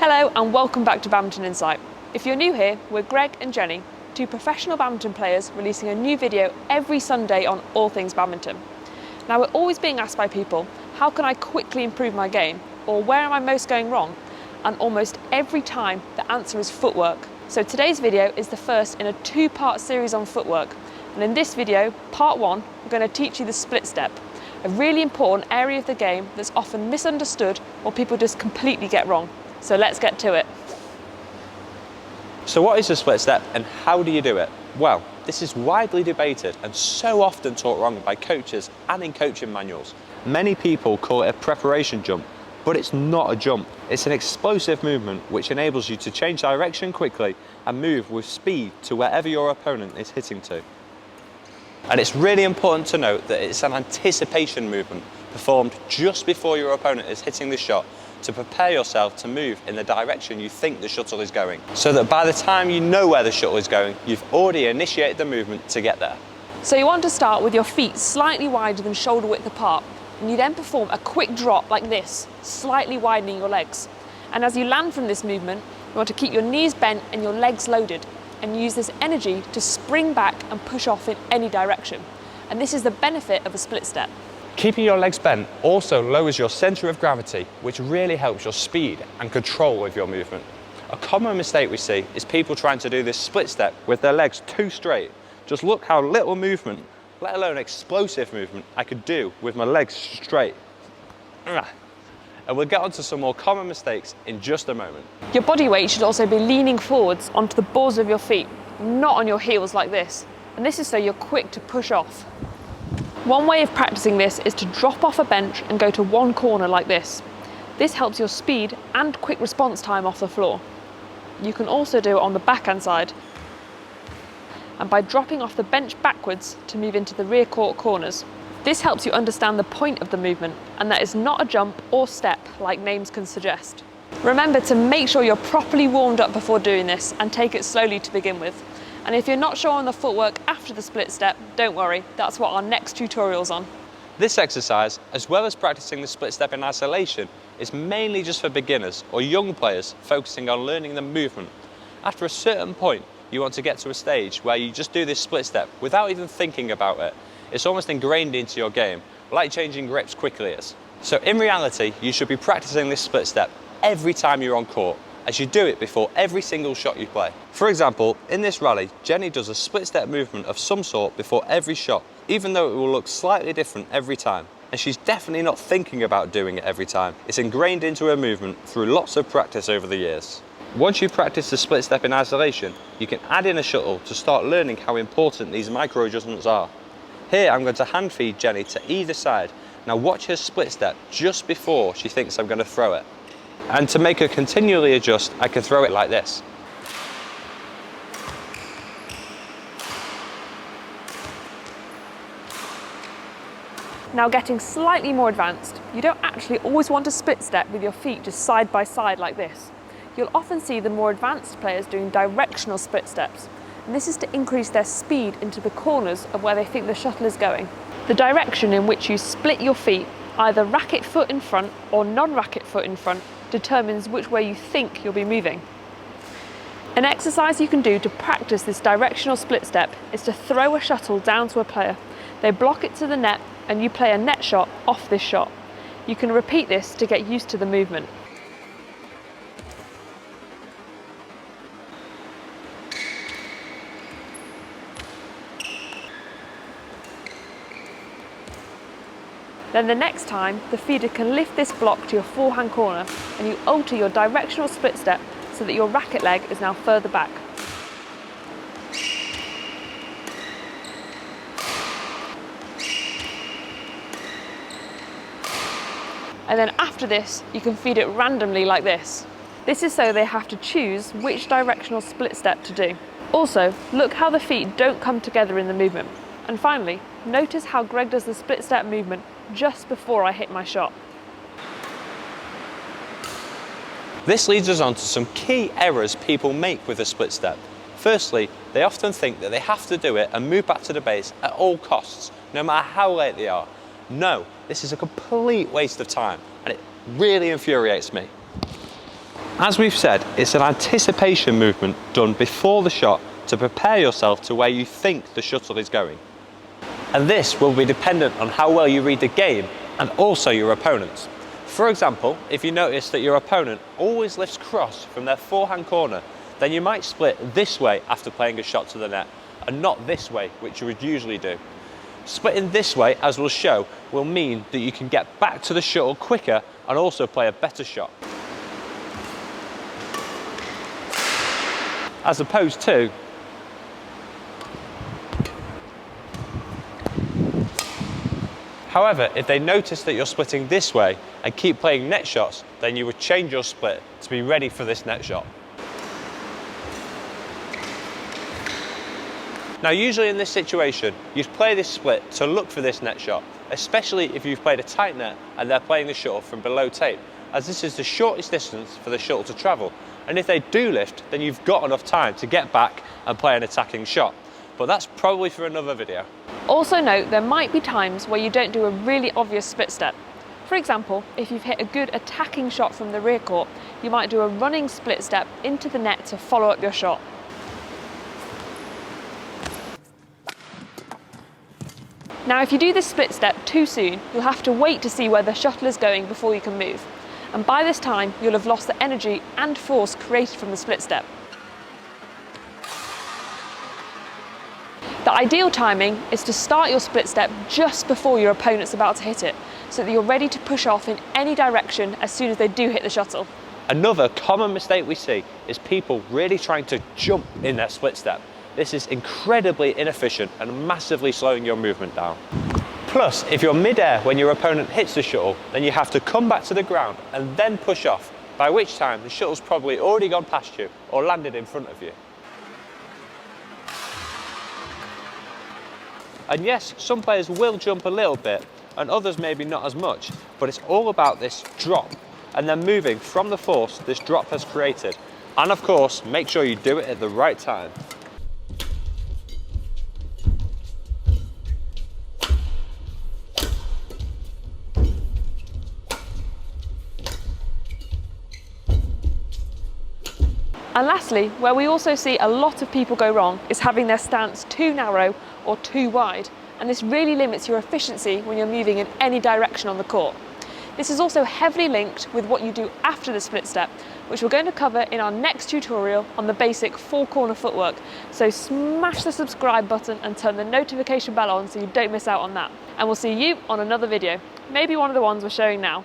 Hello and welcome back to Badminton Insight. If you're new here, we're Greg and Jenny, two professional badminton players releasing a new video every Sunday on all things badminton. Now we're always being asked by people, how can I quickly improve my game? Or where am I most going wrong? And almost every time the answer is footwork. So today's video is the first in a two-part series on footwork. And in this video, part one, we're going to teach you the split step, a really important area of the game that's often misunderstood or people just completely get wrong. So let's get to it. So what is a split step and how do you do it? Well, this is widely debated and so often taught wrong by coaches and in coaching manuals. Many people call it a preparation jump, but it's not a jump. It's an explosive movement which enables you to change direction quickly and move with speed to wherever your opponent is hitting to. And it's really important to note that it's an anticipation movement performed just before your opponent is hitting the shot to prepare yourself to move in the direction you think the shuttle is going, so that by the time you know where the shuttle is going, you've already initiated the movement to get there. So you want to start with your feet slightly wider than shoulder width apart, and you then perform a quick drop like this, slightly widening your legs. And as you land from this movement, you want to keep your knees bent and your legs loaded, and use this energy to spring back and push off in any direction. And this is the benefit of a split step. Keeping your legs bent also lowers your centre of gravity, which really helps your speed and control of your movement. A common mistake we see is people trying to do this split step with their legs too straight. Just look how little movement, let alone explosive movement, I could do with my legs straight. And we'll get onto some more common mistakes in just a moment. Your body weight should also be leaning forwards onto the balls of your feet, not on your heels like this. And this is so you're quick to push off. One way of practicing this is to drop off a bench and go to one corner like this. This helps your speed and quick response time off the floor. You can also do it on the backhand side, and by dropping off the bench backwards to move into the rear court corners. This helps you understand the point of the movement, and that is not a jump or step like names can suggest. Remember to make sure you're properly warmed up before doing this and take it slowly to begin with. And if you're not sure on the footwork after the split step, don't worry, that's what our next tutorial's on. This exercise, as well as practicing the split step in isolation, is mainly just for beginners or young players focusing on learning the movement. After a certain point, you want to get to a stage where you just do this split step without even thinking about it. It's almost ingrained into your game, like changing grips quickly is. So in reality, you should be practicing this split step every time you're on court, as you do it before every single shot you play. For example, in this rally, Jenny does a split step movement of some sort before every shot, even though it will look slightly different every time. And she's definitely not thinking about doing it every time. It's ingrained into her movement through lots of practice over the years. Once you've practiced the split step in isolation, you can add in a shuttle to start learning how important these micro adjustments are. Here I'm going to hand feed Jenny to either side. Now watch her split step just before she thinks I'm going to throw it. And to make her continually adjust, I can throw it like this. Now getting slightly more advanced, you don't actually always want to split step with your feet just side by side like this. You'll often see the more advanced players doing directional split steps, and this is to increase their speed into the corners of where they think the shuttle is going. The direction in which you split your feet, either racket foot in front or non-racket foot in front, determines which way you think you'll be moving. An exercise you can do to practice this directional split step is to throw a shuttle down to a player. They block it to the net and you play a net shot off this shot. You can repeat this to get used to the movement. Then the next time, the feeder can lift this block to your forehand corner and you alter your directional split step so that your racket leg is now further back. And then after this, you can feed it randomly like this. This is so they have to choose which directional split step to do. Also, look how the feet don't come together in the movement. And finally, notice how Greg does the split step movement just before I hit my shot. This leads us on to some key errors people make with a split step. Firstly, they often think that they have to do it and move back to the base at all costs, no matter how late they are. No, this is a complete waste of time, and it really infuriates me. As we've said, it's an anticipation movement done before the shot to prepare yourself to where you think the shuttle is going. And this will be dependent on how well you read the game and also your opponents. For example, if you notice that your opponent always lifts cross from their forehand corner, then you might split this way after playing a shot to the net and not this way, which you would usually do. Splitting this way, as we'll show, will mean that you can get back to the shuttle quicker and also play a better shot. As opposed to however, if they notice that you're splitting this way and keep playing net shots, then you would change your split to be ready for this net shot. Now, usually in this situation, you'd play this split to look for this net shot, especially if you've played a tight net and they're playing the shuttle from below tape, as this is the shortest distance for the shuttle to travel. And if they do lift, then you've got enough time to get back and play an attacking shot. But that's probably for another video. Also note, there might be times where you don't do a really obvious split step. For example, if you've hit a good attacking shot from the rear court, you might do a running split step into the net to follow up your shot. Now, if you do this split step too soon, you'll have to wait to see where the shuttle is going before you can move. And by this time, you'll have lost the energy and force created from the split step. The ideal timing is to start your split step just before your opponent's about to hit it, so that you're ready to push off in any direction as soon as they do hit the shuttle. Another common mistake we see is people really trying to jump in their split step. This is incredibly inefficient and massively slowing your movement down. Plus, if you're mid-air when your opponent hits the shuttle, then you have to come back to the ground and then push off, by which time the shuttle's probably already gone past you or landed in front of you. And yes, some players will jump a little bit and others maybe not as much, but it's all about this drop and then moving from the force this drop has created. And of course, make sure you do it at the right time. And lastly, where we also see a lot of people go wrong is having their stance too narrow or too wide, and this really limits your efficiency when you're moving in any direction on the court. This is also heavily linked with what you do after the split step, which we're going to cover in our next tutorial on the basic four-corner footwork, so smash the subscribe button and turn the notification bell on so you don't miss out on that. And we'll see you on another video, maybe one of the ones we're showing now.